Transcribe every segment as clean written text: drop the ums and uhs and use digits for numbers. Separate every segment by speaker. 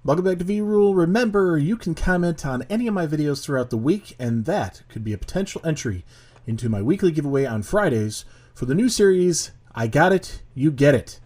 Speaker 1: Welcome back to V-Rule. Remember, you can comment on any of my videos throughout the week, and that could be a potential entry into my weekly giveaway on Fridays for the new series, I Got It, You Get It.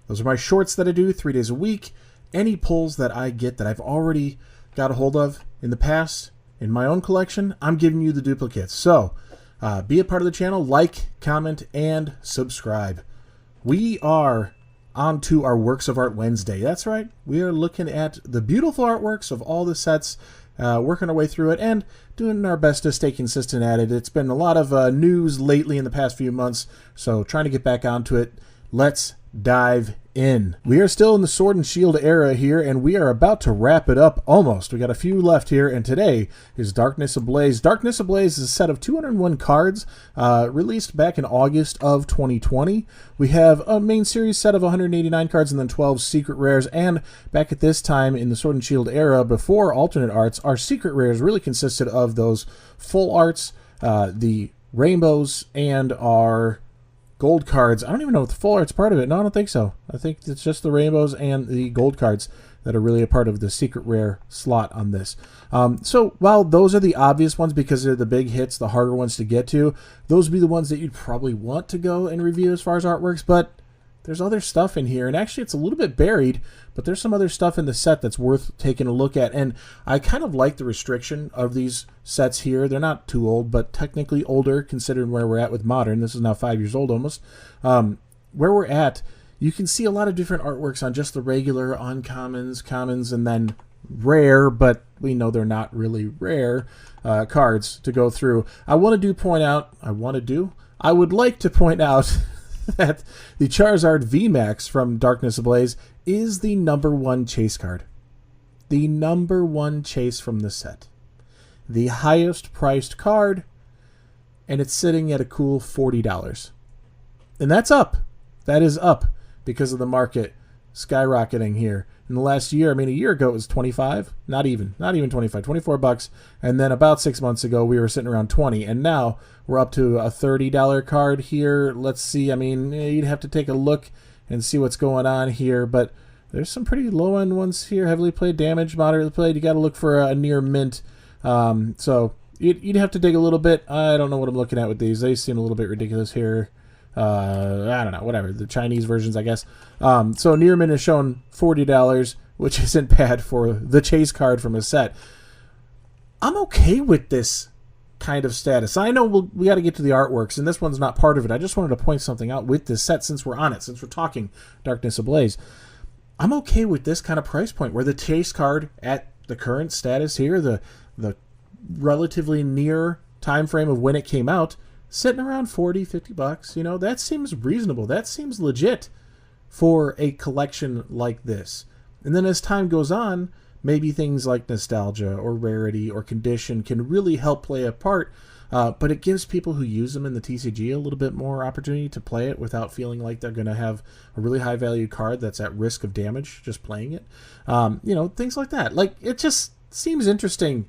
Speaker 1: Those are my shorts that I do 3 days a week. Any pulls that I get that I've already got a hold of in the past in my own collection, I'm giving you the duplicates. So, be a part of the channel, like, comment, and subscribe. We are on to our Works of Art Wednesday. That's right. We are looking at the beautiful artworks of all the sets, working our way through it, and doing our best to stay consistent at it. It's been a lot of news lately in the past few months, so trying to get back onto it. Let's dive in. We are still in the Sword and Shield era here, and we are about to wrap it up almost. We got a few left here, and today is Darkness Ablaze. Darkness Ablaze is a set of 201 cards released back in August of 2020. We have a main series set of 189 cards and then 12 secret rares, and back at this time in the Sword and Shield era, before alternate arts, our secret rares really consisted of those full arts, the rainbows, and our gold cards. I don't even know if the full art's part of it. No, I don't think so. I think it's just the rainbows and the gold cards that are really a part of the secret rare slot on this. So while those are the obvious ones because they're the big hits, the harder ones to get to, those would be the ones that you'd probably want to go and review as far as artworks, but there's other stuff in here, and actually it's a little bit buried, but there's some other stuff in the set that's worth taking a look at, and I kind of like the restriction of these sets here. They're not too old, but technically older considering where we're at with Modern. This is now 5 years old almost. Where we're at, you can see a lot of different artworks on just the regular uncommons, commons, and then rare, but we know they're not really rare cards to go through. I would like to point out that the Charizard VMAX from Darkness Ablaze is the #1 chase card. The #1 chase from the set. The highest priced card, and it's sitting at a cool $40. And that's up. That is up because of the market skyrocketing here. In the last year, I mean, a year ago it was 25, not even 25, $24, and then about 6 months ago we were sitting around 20, and now we're up to a $30 card here. Let's see, I mean, you'd have to take a look and see what's going on here, but there's some pretty low-end ones here, heavily played, damaged, moderately played. You got to look for a near mint, so you'd have to dig a little bit. I don't know what I'm looking at with these. They seem a little bit ridiculous here. I don't know, whatever, the Chinese versions, I guess. So near mint is shown $40, which isn't bad for the chase card from a set. I'm okay with this kind of status. I know we got to get to the artworks, and this one's not part of it. I just wanted to point something out with this set since we're on it, since we're talking Darkness Ablaze. I'm okay with this kind of price point where the chase card at the current status here, the relatively near time frame of when it came out, sitting around $40, $50, you know, that seems reasonable. That seems legit for a collection like this. And then as time goes on, maybe things like nostalgia or rarity or condition can really help play a part, but it gives people who use them in the TCG a little bit more opportunity to play it without feeling like they're going to have a really high value card that's at risk of damage just playing it. You know, things like that. Like, it just seems interesting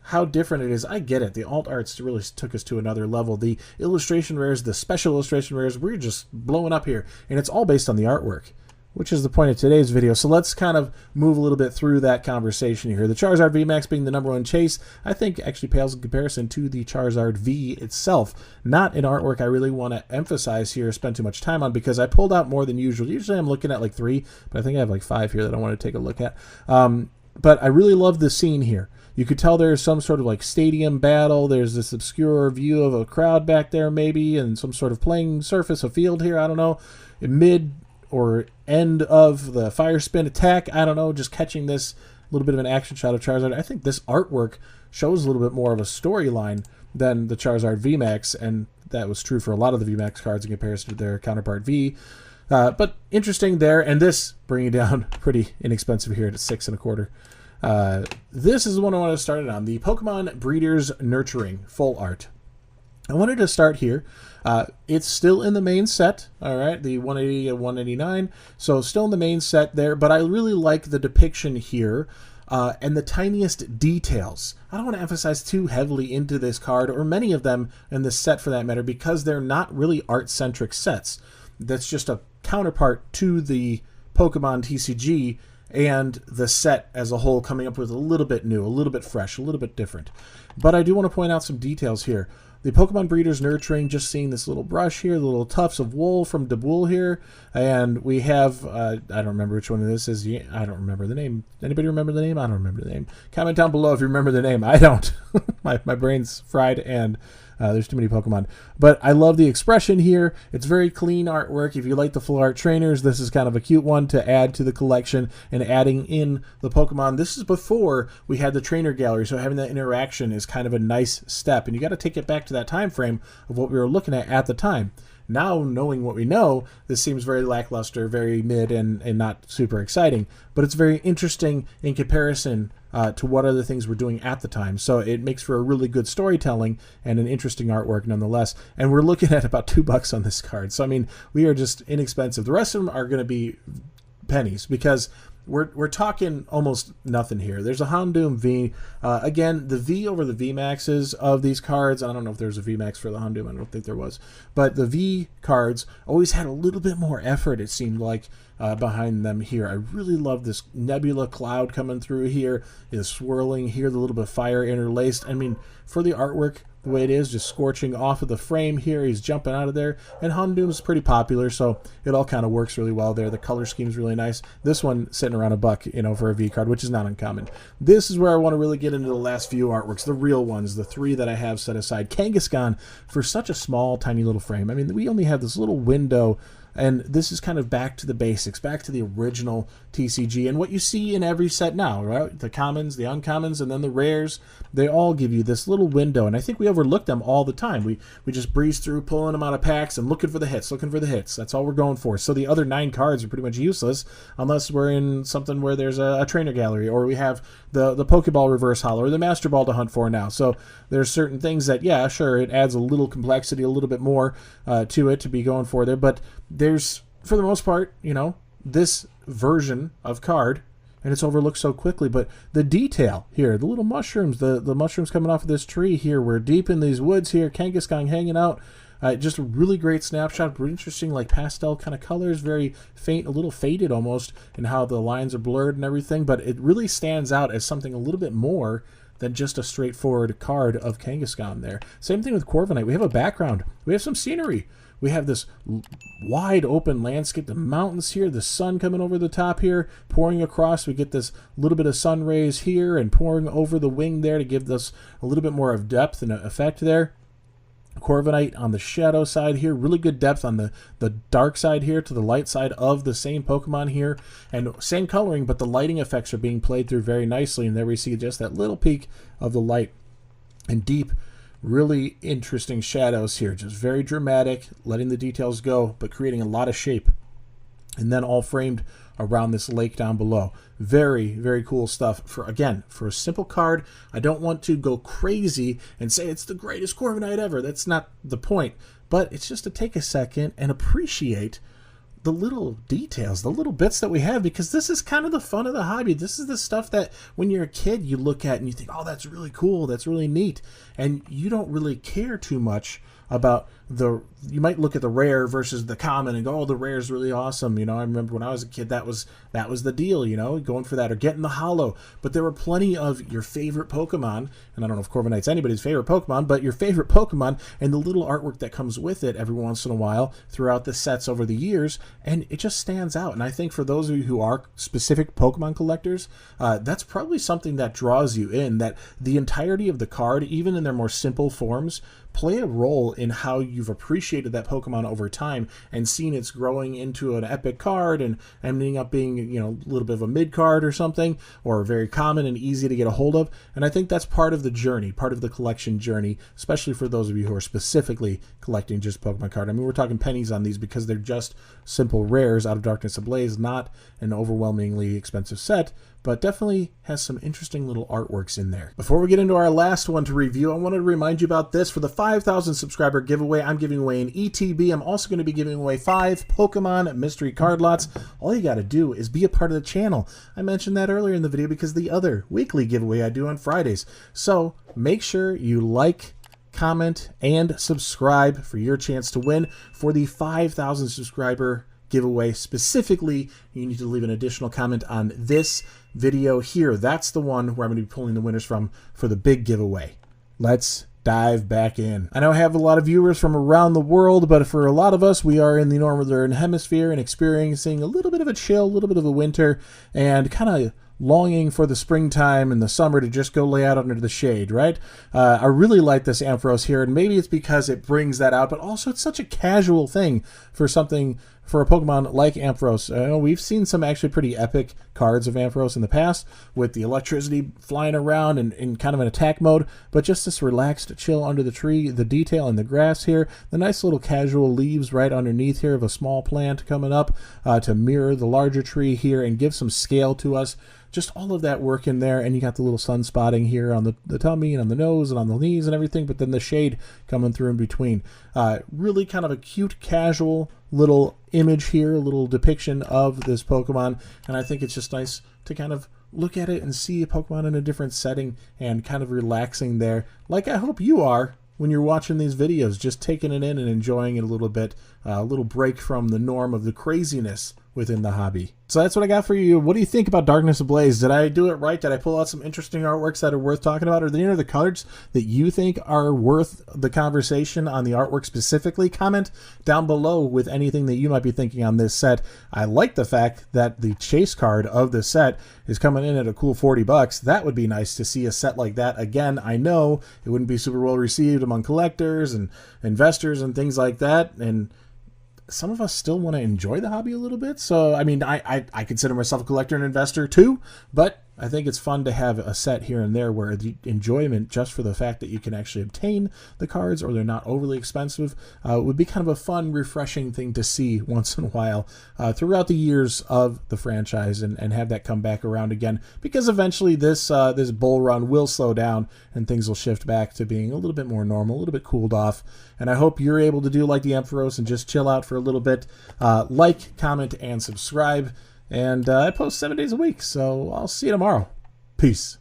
Speaker 1: how different it is. I get it. The alt arts really took us to another level. The illustration rares, the special illustration rares, we're just blowing up here. And it's all based on the artwork, which is the point of today's video. So let's kind of move a little bit through that conversation here. The Charizard VMAX being the #1 chase, I think actually pales in comparison to the Charizard V itself. Not an artwork I really want to emphasize here, spend too much time on, because I pulled out more than usual. Usually I'm looking at like 3, but I think I have like 5 here that I want to take a look at. But I really love the scene here. You could tell there's some sort of like stadium battle. There's this obscure view of a crowd back there maybe, and some sort of playing surface, a field here, I don't know. Mid or end of the fire spin attack, I don't know, just catching this little bit of an action shot of Charizard. I think this artwork shows a little bit more of a storyline than the Charizard VMAX, and that was true for a lot of the VMAX cards in comparison to their counterpart V. But interesting there, and this bringing it down pretty inexpensive here at 6 1/4. This is the one I want to start it on, the Pokemon Breeders Nurturing full art. I wanted to start here. It's still in the main set, all right, the 180 and 189, so still in the main set there, but I really like the depiction here and the tiniest details. I don't want to emphasize too heavily into this card, or many of them in this set for that matter, because they're not really art-centric sets. That's just a counterpart to the Pokemon TCG and the set as a whole coming up with a little bit new, a little bit fresh, a little bit different. But I do want to point out some details here. The Pokemon Breeders Nurturing, just seeing this little brush here, the little tufts of wool from Daboul here. And we have, I don't remember which one this is. I don't remember the name. Anybody remember the name? I don't remember the name. Comment down below if you remember the name. I don't. my brain's fried, and there's too many Pokemon. But I love the expression here. It's very clean artwork. If you like the full art trainers, this is kind of a cute one to add to the collection, and adding in the Pokemon. This is before we had the trainer gallery, so having that interaction is kind of a nice step. And you got to take it back to that time frame of what we were looking at the time. Now, knowing what we know, this seems very lackluster, very mid, and not super exciting. But it's very interesting in comparison to what other things we're doing at the time. So it makes for a really good storytelling and an interesting artwork nonetheless. And we're looking at about $2 on this card. So, I mean, we are just inexpensive. The rest of them are going to be pennies because we're talking almost nothing here. There's a Houndoom V. Again, the V over the VMAXs of these cards. I don't know if there's a VMAX for the Houndoom. I don't think there was. But the V cards always had a little bit more effort, it seemed like, behind them here. I really love this nebula cloud coming through here, is swirling here, the little bit of fire interlaced. I mean, for the artwork, the way it is, just scorching off of the frame here. He's jumping out of there. And Houndoom's pretty popular, so it all kind of works really well there. The color scheme's really nice. This one sitting around $1, you know, for a V card, which is not uncommon. This is where I want to really get into the last few artworks, the real ones, the 3 that I have set aside. Kangaskhan, for such a small, tiny little frame. I mean, we only have this little window, and this is kind of back to the basics, back to the original TCG, and what you see in every set now, right? The commons, the uncommons, and then the rares, they all give you this little window, and I think we overlook them all the time. We just breeze through, pulling them out of packs and looking for the hits, That's all we're going for. So the other 9 cards are pretty much useless unless we're in something where there's a trainer gallery, or we have the Pokeball reverse holo, or the Master Ball to hunt for now. So there's certain things that, yeah, sure, it adds a little complexity, a little bit more to it to be going for there, but there's, for the most part, you know, this version of card, and it's overlooked so quickly, but the detail here, the little mushrooms, the mushrooms coming off of this tree here, we're deep in these woods here, Kangaskhan hanging out, just a really great snapshot, really interesting, like pastel kind of colors, very faint, a little faded almost, in how the lines are blurred and everything, but it really stands out as something a little bit more than just a straightforward card of Kangaskhan there. Same thing with Corviknight. We have a background. We have some scenery. We have this wide open landscape, the mountains here, the sun coming over the top here, pouring across. We get this little bit of sun rays here and pouring over the wing there to give us a little bit more of depth and effect there. Corviknight on the shadow side here, really good depth on the dark side here to the light side of the same Pokemon here, and same coloring, but the lighting effects are being played through very nicely, and there we see just that little peak of the light and deep, really interesting shadows here, just very dramatic, letting the details go, but creating a lot of shape, and then all framed around this lake down below. Very, very cool stuff. For a simple card, I don't want to go crazy and say it's the greatest Corviknight ever. That's not the point, but it's just to take a second and appreciate the little details, the little bits that we have, because this is kind of the fun of the hobby. This is the stuff that when you're a kid you look at and you think, oh, that's really cool, that's really neat, and you don't really care too much about you might look at the rare versus the common and go, oh, the rare is really awesome. You know, I remember when I was a kid, that was the deal, you know, going for that or getting the holo. But there were plenty of your favorite Pokemon, and I don't know if Corviknight's anybody's favorite Pokemon, but your favorite Pokemon and the little artwork that comes with it every once in a while throughout the sets over the years, and it just stands out. And I think for those of you who are specific Pokemon collectors, that's probably something that draws you in, that the entirety of the card, even in their more simple forms, play a role in how you've appreciated that Pokemon over time and seen it's growing into an epic card and ending up being, you know, a little bit of a mid card or something, or very common and easy to get a hold of. And I think that's part of the journey, part of the collection journey, especially for those of you who are specifically collecting just Pokemon card. I mean, we're talking pennies on these because they're just simple rares out of Darkness Ablaze, not an overwhelmingly expensive set, but definitely has some interesting little artworks in there. Before we get into our last one to review, I wanted to remind you about this. For the 5,000 subscriber giveaway, I'm giving away an ETB. I'm also going to be giving away 5 Pokemon mystery card lots. All you got to do is be a part of the channel. I mentioned that earlier in the video because the other weekly giveaway I do on Fridays. So make sure you like, comment, and subscribe for your chance to win for the 5,000 subscriber giveaway specifically, you need to leave an additional comment on this video here. That's the one where I'm going to be pulling the winners from for the big giveaway. Let's dive back in. I know I have a lot of viewers from around the world, but for a lot of us, we are in the northern hemisphere and experiencing a little bit of a chill, a little bit of a winter, and kind of longing for the springtime and the summer to just go lay out under the shade, right? I really like this Ampharos here, and maybe it's because it brings that out, but also it's such a casual thing for a Pokemon like Ampharos. We've seen some actually pretty epic cards of Ampharos in the past with the electricity flying around and in kind of an attack mode, but just this relaxed chill under the tree, the detail in the grass here, the nice little casual leaves right underneath here of a small plant coming up to mirror the larger tree here and give some scale to us. Just all of that work in there, and you got the little sun spotting here on the tummy and on the nose and on the knees and everything, but then the shade coming through in between. Really kind of a cute, casual little image here, a little depiction of this Pokemon, and I think it's just nice to kind of look at it and see a Pokemon in a different setting and kind of relaxing there, like I hope you are when you're watching these videos, just taking it in and enjoying it a little bit, a little break from the norm of the craziness within the hobby. So that's what I got for you. What do you think about Darkness Ablaze? Did I do it right? Did I pull out some interesting artworks that are worth talking about? Are there any other cards that you think are worth the conversation on the artwork specifically? Comment down below with anything that you might be thinking on this set. I like the fact that the chase card of this set is coming in at a cool $40. That would be nice to see a set like that again. I know it wouldn't be super well received among collectors and investors and things like that, and some of us still want to enjoy the hobby a little bit. So, I mean, I consider myself a collector and investor too, but I think it's fun to have a set here and there where the enjoyment, just for the fact that you can actually obtain the cards or they're not overly expensive, would be kind of a fun, refreshing thing to see once in a while throughout the years of the franchise, and have that come back around again, because eventually this bull run will slow down and things will shift back to being a little bit more normal, a little bit cooled off. And I hope you're able to do like the Ampharos and just chill out for a little bit. Like, comment, and subscribe. And I post 7 days a week, so I'll see you tomorrow. Peace.